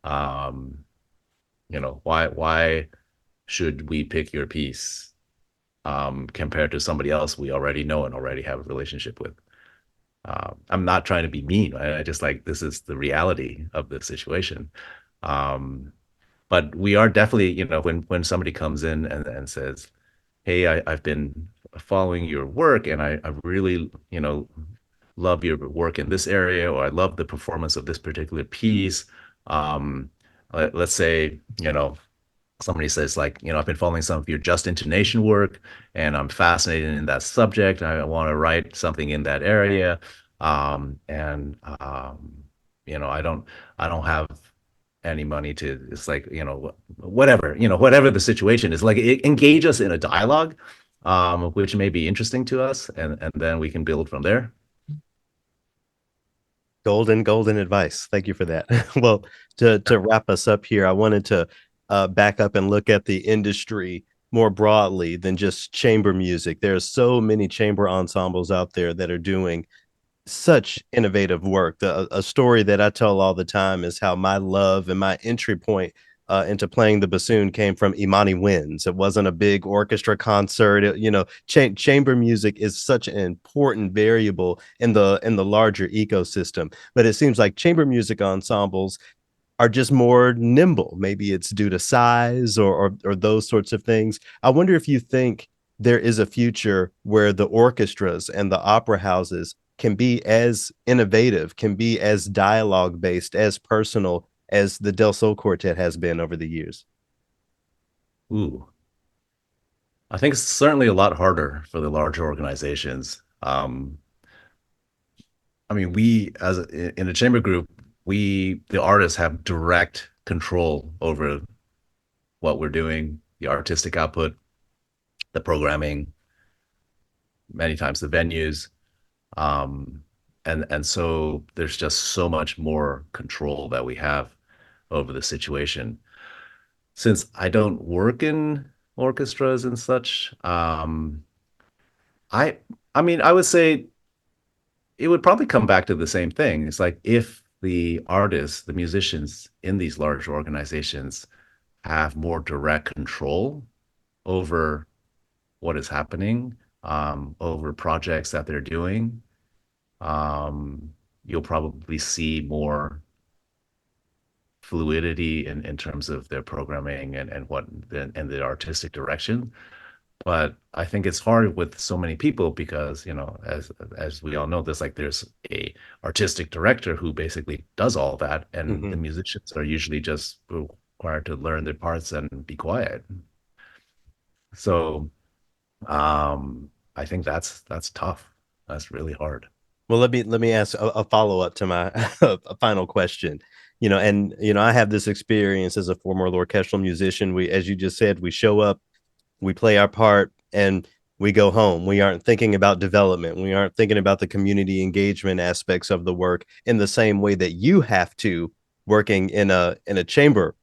um, why should we pick your piece compared to somebody else we already know and already have a relationship with? I'm not trying to be mean. I just like this is the reality of the situation. Um, but we are definitely, when somebody comes in and says, "Hey, I've been following your work, and I really, love your work in this area, or I love the performance of this particular piece." Um, let's say, somebody says like, I've been following some of your just intonation work and I'm fascinated in that subject. I want to write something in that area. And I don't have any money to, it's like, whatever the situation is, like engage us in a dialogue, which may be interesting to us. And then we can build from there. Golden advice. Thank you for that. Well, to wrap us up here, I wanted to back up and look at the industry more broadly than just chamber music. There's so many chamber ensembles out there that are doing such innovative work. A story that I tell all the time is how my love and my entry point into playing the bassoon came from Imani Winds. It wasn't a big orchestra concert. Chamber music is such an important variable in the larger ecosystem. But it seems like chamber music ensembles are just more nimble. Maybe it's due to size or those sorts of things. I wonder if you think there is a future where the orchestras and the opera houses can be as innovative, can be as dialogue based, as personal as the Del Sol Quartet has been over the years. Ooh, I think it's certainly a lot harder for the larger organizations. I mean, in a chamber group, the artists have direct control over what we're doing, the artistic output, the programming, many times the venues. Um, and so there's just so much more control that we have over the situation. Since I don't work in orchestras and such, I I mean, I would say it would probably come back to the same thing. It's like if the artists, the musicians in these large organizations have more direct control over what is happening, over projects that they're doing, you'll probably see more fluidity in terms of their programming and the artistic direction. But I think it's hard with so many people because, as we all know, there's a artistic director who basically does all that, and the Hmm. musicians are usually just required to learn their parts and be quiet. So I think that's tough. That's really hard. Well, let me ask a follow up to my a final question. And I have this experience as a former orchestral musician. We, as you just said, we show up, we play our part, and we go home. We aren't thinking about development. We aren't thinking about the community engagement aspects of the work in the same way that you have to working in a chamber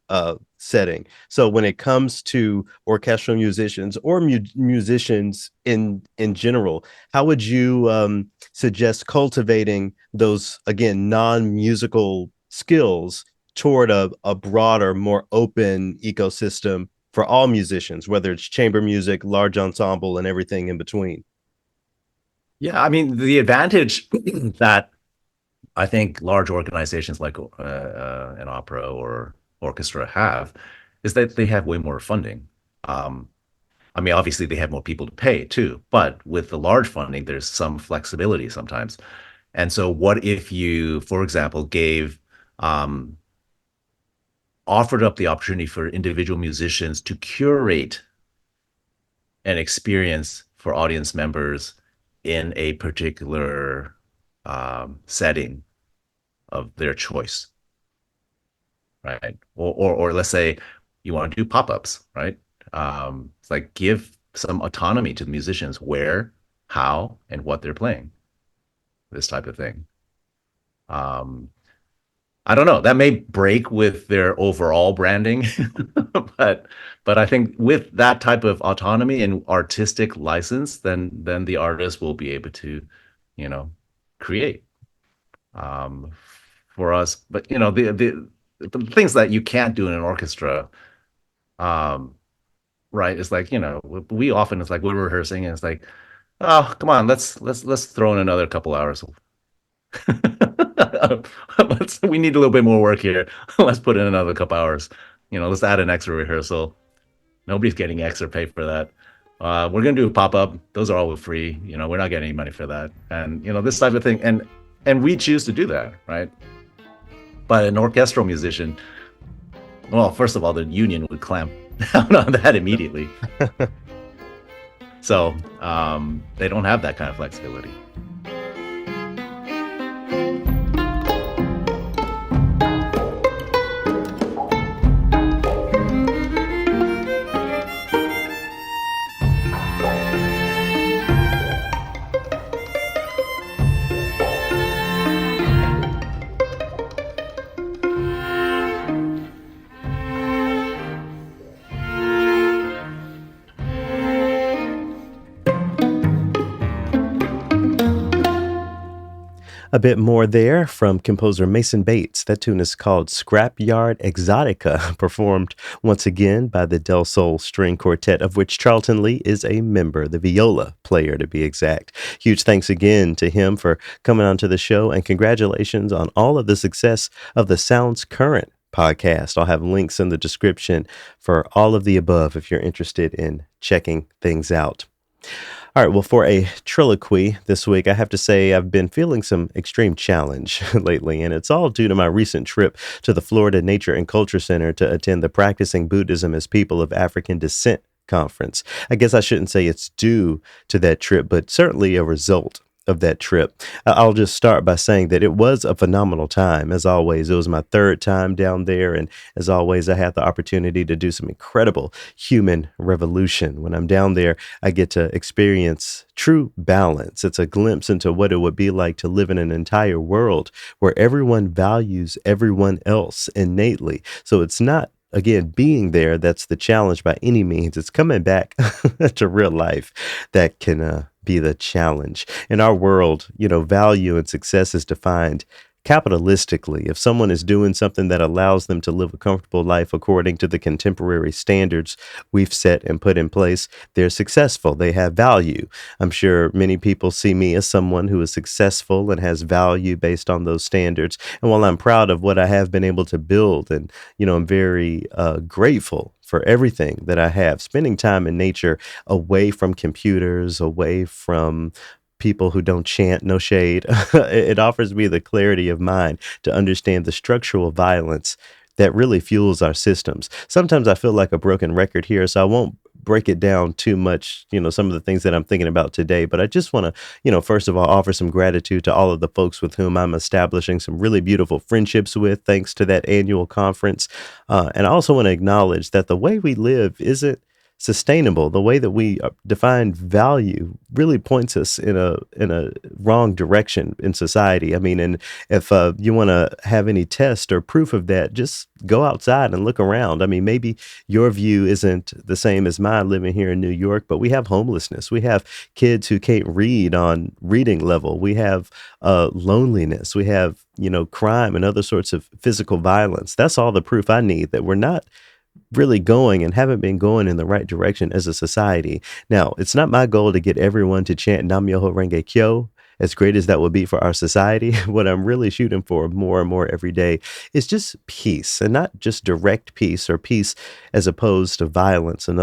setting. So when it comes to orchestral musicians or musicians in general, how would you suggest cultivating those, again, non-musical skills toward a broader, more open ecosystem for all musicians, whether it's chamber music, large ensemble, and everything in between? Yeah, I mean, the advantage that I think large organizations like an opera or orchestra have is that they have way more funding. Um, I mean, obviously they have more people to pay too, but with the large funding, there's some flexibility sometimes. And so, what if you, for example, um, offered up the opportunity for individual musicians to curate an experience for audience members in a particular setting of their choice, right? Or let's say you want to do pop-ups, right? It's like give some autonomy to the musicians where, how, and what they're playing, this type of thing. Um, I don't know. That may break with their overall branding, but I think with that type of autonomy and artistic license, then the artist will be able to, you know, create um, for us. But the things that you can't do in an orchestra, um, right? It's like we often it's like we're rehearsing and it's like, oh, come on, let's throw in another couple hours. We need a little bit more work here. Let's put in another couple hours. Let's add an extra rehearsal. Nobody's getting extra pay for that. We're gonna do a pop up. Those are all free. We're not getting any money for that. And this type of thing. And we choose to do that, right? But an orchestral musician, well, first of all, the union would clamp down on that immediately. So they don't have that kind of flexibility. A bit more there from composer Mason Bates. That tune is called Scrapyard Exotica, performed once again by the Del Sol String Quartet, of which Charlton Lee is a member, the viola player to be exact. Huge thanks again to him for coming onto the show, and congratulations on all of the success of the Sounds Current podcast. I'll have links in the description for all of the above if you're interested in checking things out. All right, well, for a triloquy this week, I have to say I've been feeling some extreme challenge lately, and it's all due to my recent trip to the Florida Nature and Culture Center to attend the Practicing Buddhism as People of African Descent conference. I guess I shouldn't say it's due to that trip, but certainly a result of that trip. I'll just start by saying that it was a phenomenal time. As always, it was my third time down there. And as always, I had the opportunity to do some incredible human revolution. When I'm down there, I get to experience true balance. It's a glimpse into what it would be like to live in an entire world where everyone values everyone else innately. So it's not, again, being there that's the challenge by any means. It's coming back to real life that can be the challenge. In our world, value and success is defined capitalistically. If someone is doing something that allows them to live a comfortable life according to the contemporary standards we've set and put in place, they're successful. They have value. I'm sure many people see me as someone who is successful and has value based on those standards. And while I'm proud of what I have been able to build, and I'm very grateful for everything that I have, spending time in nature, away from computers, away from people who don't chant, no shade. It offers me the clarity of mind to understand the structural violence that really fuels our systems. Sometimes I feel like a broken record here, so I won't break it down too much, some of the things that I'm thinking about today. But I just want to, first of all, offer some gratitude to all of the folks with whom I'm establishing some really beautiful friendships with, thanks to that annual conference. And I also want to acknowledge that the way we live isn't sustainable. The way that we define value really points us in a wrong direction in society. I mean, and if you want to have any test or proof of that, just go outside and look around. I mean, maybe your view isn't the same as mine living here in New York, but we have homelessness. We have kids who can't read on reading level. We have loneliness. We have, crime and other sorts of physical violence. That's all the proof I need that we're not really going and haven't been going in the right direction as a society. Now, it's not my goal to get everyone to chant Nam Myoho Renge Kyo, as great as that would be for our society. What I'm really shooting for more and more every day is just peace, and not just direct peace or peace as opposed to violence and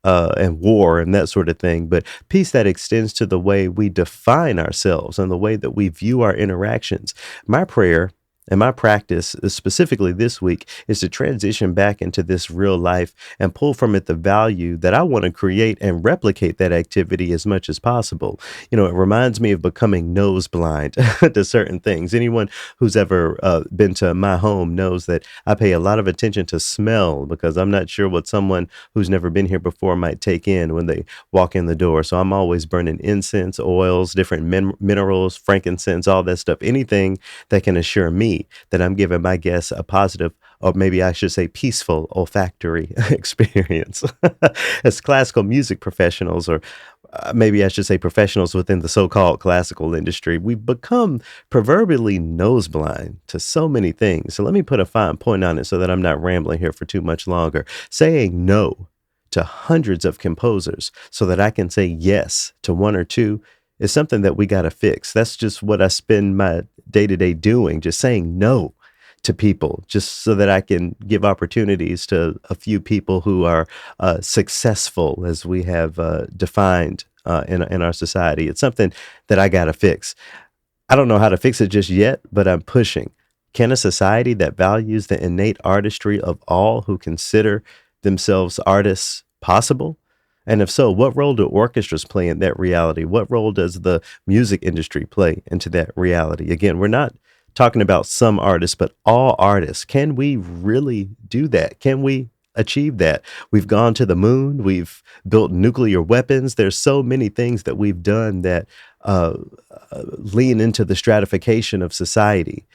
and war and that sort of thing, but peace that extends to the way we define ourselves and the way that we view our interactions. My prayer and my practice, specifically this week, is to transition back into this real life and pull from it the value that I want to create and replicate that activity as much as possible. It reminds me of becoming nose blind to certain things. Anyone who's ever been to my home knows that I pay a lot of attention to smell, because I'm not sure what someone who's never been here before might take in when they walk in the door. So I'm always burning incense, oils, different minerals, frankincense, all that stuff, anything that can assure me that I'm giving my guests a positive, or maybe I should say peaceful, olfactory experience. As classical music professionals, or maybe I should say professionals within the so-called classical industry, we've become proverbially nose blind to so many things. So let me put a fine point on it so that I'm not rambling here for too much longer. Saying no to hundreds of composers so that I can say yes to one or two is something that we got to fix. That's just what I spend my day-to-day doing, just saying no to people, just so that I can give opportunities to a few people who are successful, as we have defined in our society. It's something that I got to fix. I don't know how to fix it just yet, but I'm pushing. Can a society that values the innate artistry of all who consider themselves artists possible? And if so, what role do orchestras play in that reality? What role does the music industry play into that reality? Again, we're not talking about some artists, but all artists. Can we really do that? Can we achieve that? We've gone to the moon. We've built nuclear weapons. There's so many things that we've done that lean into the stratification of society.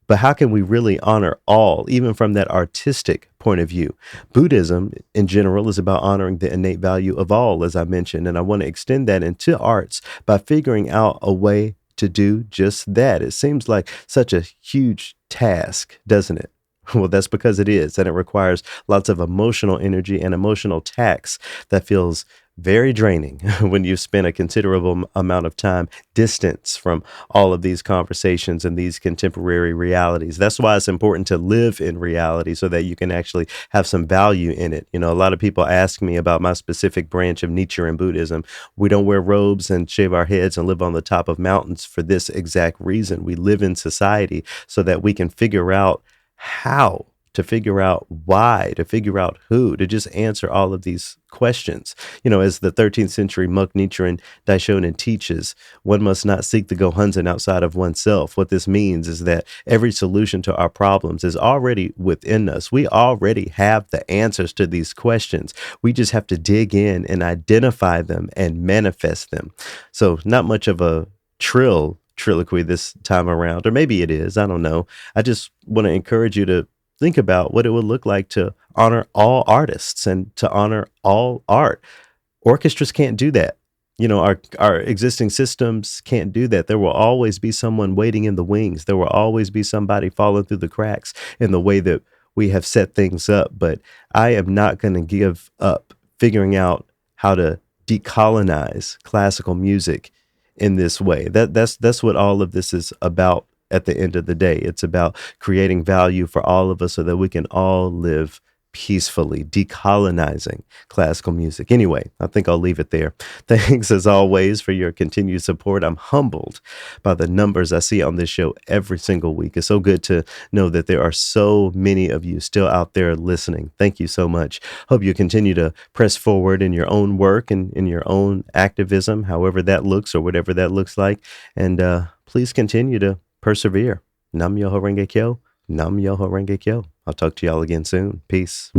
But how can we really honor all, even from that artistic point of view? Buddhism in general is about honoring the innate value of all, as I mentioned, and I want to extend that into arts by figuring out a way to do just that. It seems like such a huge task, doesn't it? Well, that's because it is, and it requires lots of emotional energy and emotional tax that feels very draining when you've spent a considerable amount of time distance from all of these conversations and these contemporary realities. That's why it's important to live in reality so that you can actually have some value in it. A lot of people ask me about my specific branch of Nichiren Buddhism. We don't wear robes and shave our heads and live on the top of mountains for this exact reason. We live in society so that we can figure out how to figure out why, to figure out who, to just answer all of these questions. As the 13th century monk Nichiren Daishonin teaches, one must not seek the Gohonzon outside of oneself. What this means is that every solution to our problems is already within us. We already have the answers to these questions. We just have to dig in and identify them and manifest them. So not much of a triloquy this time around, or maybe it is, I don't know. I just want to encourage you to think about what it would look like to honor all artists and to honor all art. Orchestras can't do that. Our existing systems can't do that. There will always be someone waiting in the wings. There will always be somebody falling through the cracks in the way that we have set things up. But I am not going to give up figuring out how to decolonize classical music in this way. That's what all of this is about at the end of the day. It's about creating value for all of us so that we can all live peacefully, decolonizing classical music. Anyway, I think I'll leave it there. Thanks as always for your continued support. I'm humbled by the numbers I see on this show every single week. It's so good to know that there are so many of you still out there listening. Thank you so much. Hope you continue to press forward in your own work and in your own activism, however that looks or whatever that looks like. And please continue to persevere. Nam Myoho Renge Kyo. Nam Myoho Renge Kyo. I'll talk to y'all again soon. Peace.